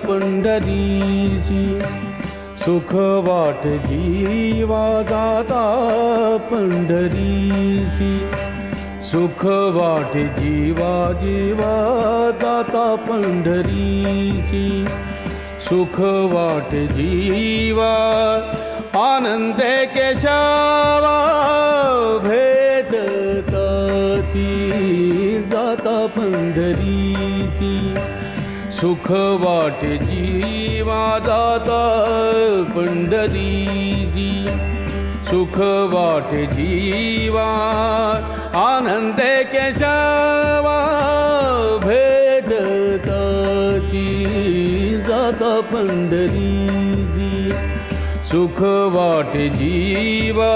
पंढरीची सुख वाट जीवा जाता पंढरीची सुख वाट जीवा जीवा जाता पंढरीची सुख वाट जीवा आनंदे केशवा भेटताची जाता पंढरीची सुख वाट जीवा जाता पंढरीची सुख वाट जीवा आनंदे केशवा भेटताची जाता पंढरीची सुख वाट जीवा